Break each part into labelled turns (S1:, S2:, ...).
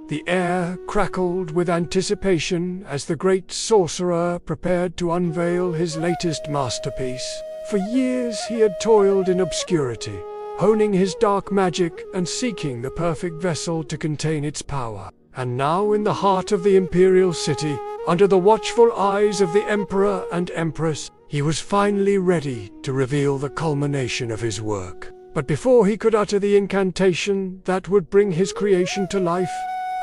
S1: The air crackled with anticipation as the great sorcerer prepared to unveil his latest masterpiece. For years he had toiled in obscurity, honing his dark magic and seeking the perfect vessel to contain its power. And now, in the heart of the imperial city, under the watchful eyes of the emperor and empress, he was finally ready to reveal the culmination of his work. But before he could utter the incantation that would bring his creation to life,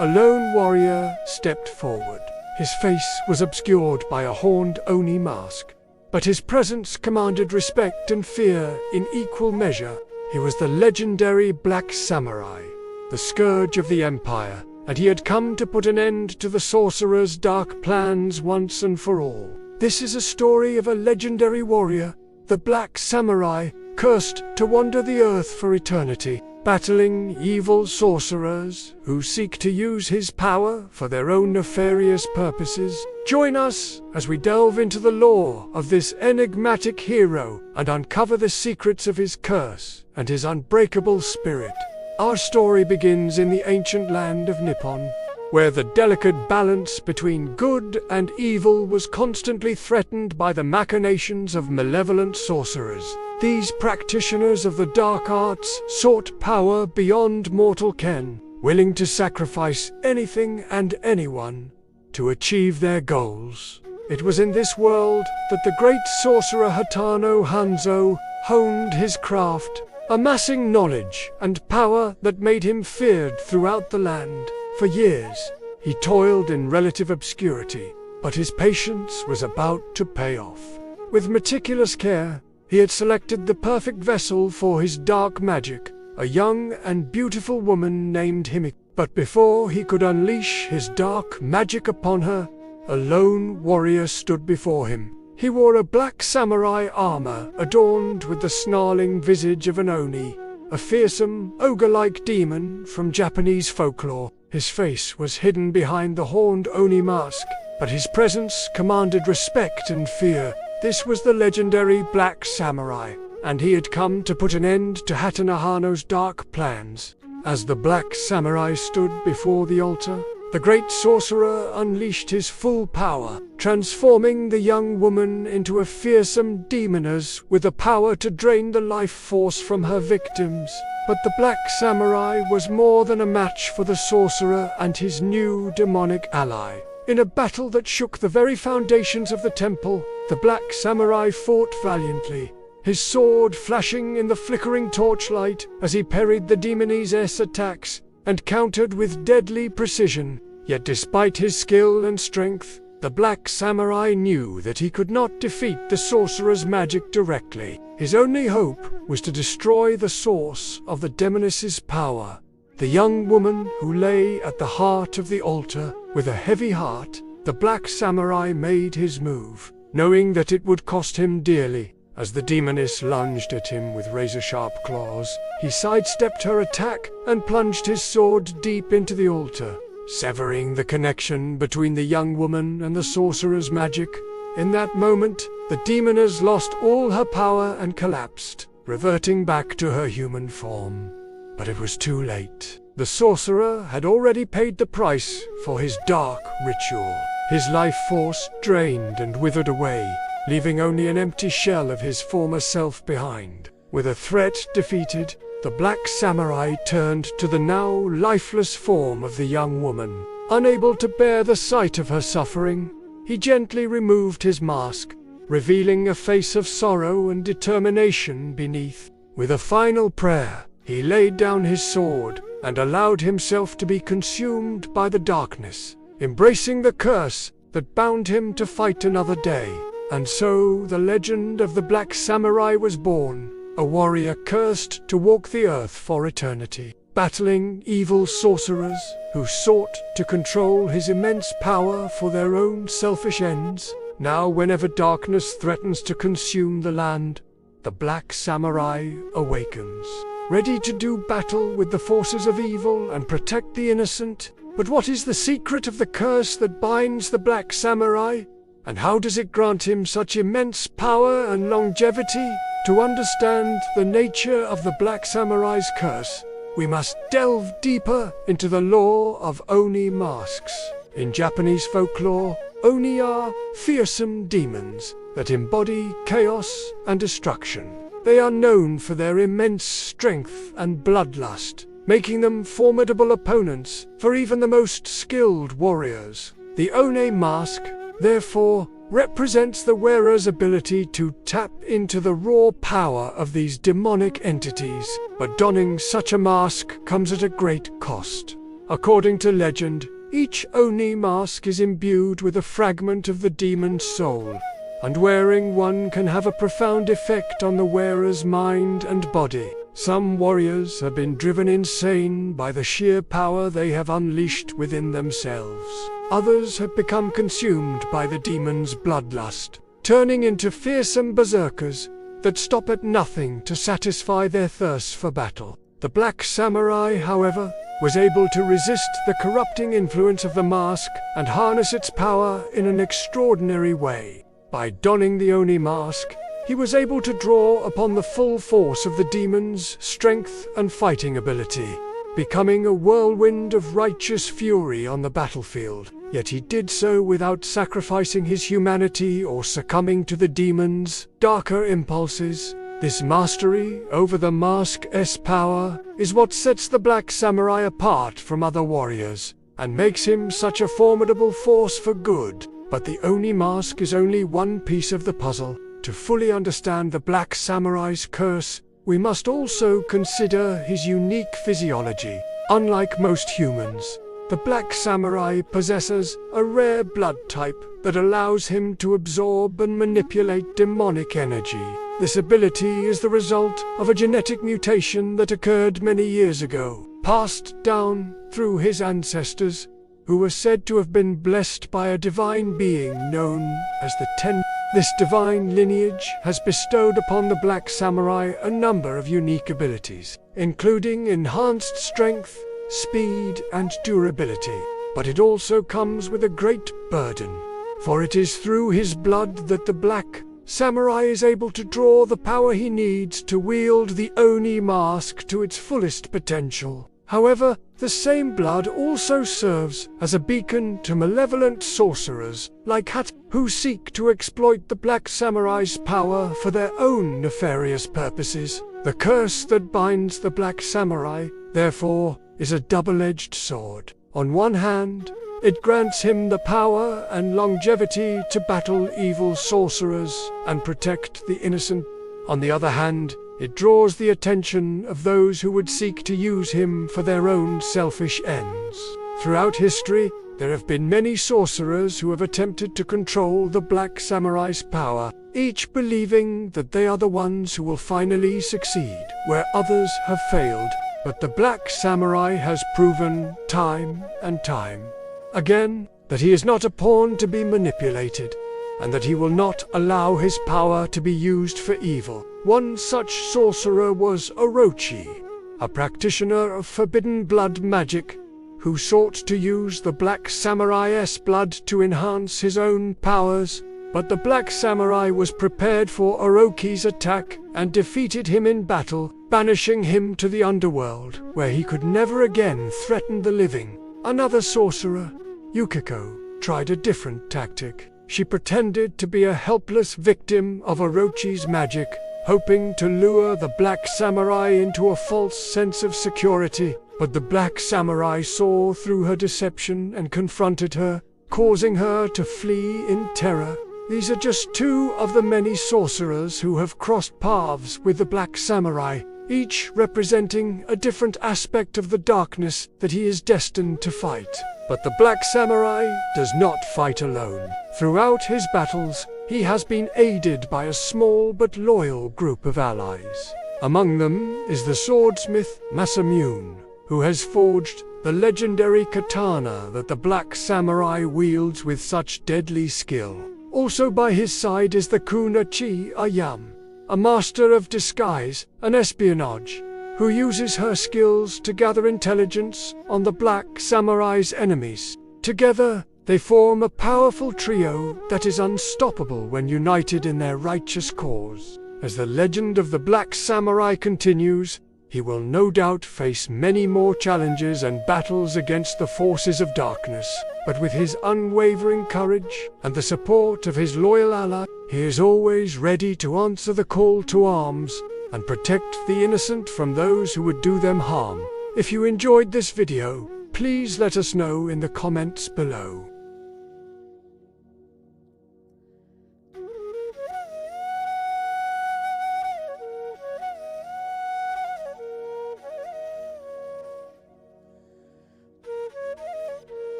S1: a lone warrior stepped forward. His face was obscured by a horned Oni mask, but his presence commanded respect and fear in equal measure. He was the legendary Black Samurai, the scourge of the Empire, and he had come to put an end to the sorcerer's dark plans once and for all. This is a story of a legendary warrior, the Black Samurai, cursed to wander the earth for eternity, battling evil sorcerers who seek to use his power for their own nefarious purposes. Join us as we delve into the lore of this enigmatic hero and uncover the secrets of his curse and his unbreakable spirit. Our story begins in the ancient land of Nippon, where the delicate balance between good and evil was constantly threatened by the machinations of malevolent sorcerers. These practitioners of the dark arts sought power beyond mortal ken, willing to sacrifice anything and anyone to achieve their goals. It was in this world that the great sorcerer Hatano Hanzo honed his craft, amassing knowledge and power that made him feared throughout the land. For years, he toiled in relative obscurity, but his patience was about to pay off. With meticulous care, he had selected the perfect vessel for his dark magic, a young and beautiful woman named Himiko. But before he could unleash his dark magic upon her, a lone warrior stood before him. He wore a black samurai armor adorned with the snarling visage of an Oni, a fearsome, ogre-like demon from Japanese folklore. His face was hidden behind the horned Oni mask, but his presence commanded respect and fear. This was the legendary Black Samurai, and he had come to put an end to Hatano Hanzo's dark plans. As the Black Samurai stood before the altar, the great sorcerer unleashed his full power, transforming the young woman into a fearsome demoness with the power to drain the life force from her victims. But the Black Samurai was more than a match for the sorcerer and his new demonic ally. In a battle that shook the very foundations of the temple, the Black Samurai fought valiantly, his sword flashing in the flickering torchlight as he parried the demoness' attacks and countered with deadly precision. Yet despite his skill and strength, the Black Samurai knew that he could not defeat the sorcerer's magic directly. His only hope was to destroy the source of the demoness's power. The young woman who lay at the heart of the altar, with a heavy heart, the Black Samurai made his move, knowing that it would cost him dearly. As the demoness lunged at him with razor-sharp claws, he sidestepped her attack and plunged his sword deep into the altar, severing the connection between the young woman and the sorcerer's magic. In that moment, the demoness lost all her power and collapsed, reverting back to her human form. But it was too late. The sorcerer had already paid the price for his dark ritual. His life force drained and withered away, leaving only an empty shell of his former self behind. With a threat defeated, the Black Samurai turned to the now lifeless form of the young woman. Unable to bear the sight of her suffering, he gently removed his mask, revealing a face of sorrow and determination beneath. With a final prayer, he laid down his sword and allowed himself to be consumed by the darkness, embracing the curse that bound him to fight another day. And so the legend of the Black Samurai was born, a warrior cursed to walk the earth for eternity, battling evil sorcerers who sought to control his immense power for their own selfish ends. Now, whenever darkness threatens to consume the land, the Black Samurai awakens, ready to do battle with the forces of evil and protect the innocent. But what is the secret of the curse that binds the Black Samurai? And how does it grant him such immense power and longevity? To understand the nature of the Black Samurai's curse, we must delve deeper into the lore of Oni masks. In Japanese folklore, Oni are fearsome demons that embody chaos and destruction. They are known for their immense strength and bloodlust, making them formidable opponents for even the most skilled warriors. The Oni mask, therefore, represents the wearer's ability to tap into the raw power of these demonic entities, but donning such a mask comes at a great cost. According to legend, each Oni mask is imbued with a fragment of the demon's soul, and wearing one can have a profound effect on the wearer's mind and body. Some warriors have been driven insane by the sheer power they have unleashed within themselves. Others have become consumed by the demon's bloodlust, turning into fearsome berserkers that stop at nothing to satisfy their thirst for battle. The Black Samurai, however, was able to resist the corrupting influence of the mask and harness its power in an extraordinary way. By donning the Oni mask, he was able to draw upon the full force of the demon's strength and fighting ability, becoming a whirlwind of righteous fury on the battlefield. Yet he did so without sacrificing his humanity or succumbing to the demon's darker impulses. This mastery over the mask's power is what sets the Black Samurai apart from other warriors, and makes him such a formidable force for good. But the Oni mask is only one piece of the puzzle. To fully understand the Black Samurai's curse, we must also consider his unique physiology. Unlike most humans, the Black Samurai possesses a rare blood type that allows him to absorb and manipulate demonic energy. This ability is the result of a genetic mutation that occurred many years ago, passed down through his ancestors, who were said to have been blessed by a divine being known as the Ten. This divine lineage has bestowed upon the Black Samurai a number of unique abilities, including enhanced strength, speed, and durability. But it also comes with a great burden, for it is through his blood that the Black Samurai is able to draw the power he needs to wield the Oni mask to its fullest potential. However, the same blood also serves as a beacon to malevolent sorcerers like Hat, who seek to exploit the Black Samurai's power for their own nefarious purposes. The curse that binds the Black Samurai, therefore, is a double-edged sword. On one hand, it grants him the power and longevity to battle evil sorcerers and protect the innocent. On the other hand, it draws the attention of those who would seek to use him for their own selfish ends. Throughout history, there have been many sorcerers who have attempted to control the Black Samurai's power, each believing that they are the ones who will finally succeed, where others have failed. But the Black Samurai has proven time and time again that he is not a pawn to be manipulated, and that he will not allow his power to be used for evil. One such sorcerer was Orochi, a practitioner of forbidden blood magic, who sought to use the Black Samurai's blood to enhance his own powers. But the Black Samurai was prepared for Orochi's attack and defeated him in battle, banishing him to the underworld, where he could never again threaten the living. Another sorcerer, Yukiko, tried a different tactic. She pretended to be a helpless victim of Orochi's magic, hoping to lure the Black Samurai into a false sense of security. But the Black Samurai saw through her deception and confronted her, causing her to flee in terror. These are just two of the many sorcerers who have crossed paths with the Black Samurai, each representing a different aspect of the darkness that he is destined to fight. But the Black Samurai does not fight alone. Throughout his battles, he has been aided by a small but loyal group of allies. Among them is the swordsmith Masamune, who has forged the legendary katana that the Black Samurai wields with such deadly skill. Also by his side is the Kunoichi Ayam, a master of disguise and espionage, who uses her skills to gather intelligence on the Black Samurai's enemies. Together, they form a powerful trio that is unstoppable when united in their righteous cause. As the legend of the Black Samurai continues, he will no doubt face many more challenges and battles against the forces of darkness. But with his unwavering courage and the support of his loyal ally, he is always ready to answer the call to arms and protect the innocent from those who would do them harm. If you enjoyed this video, please let us know in the comments below.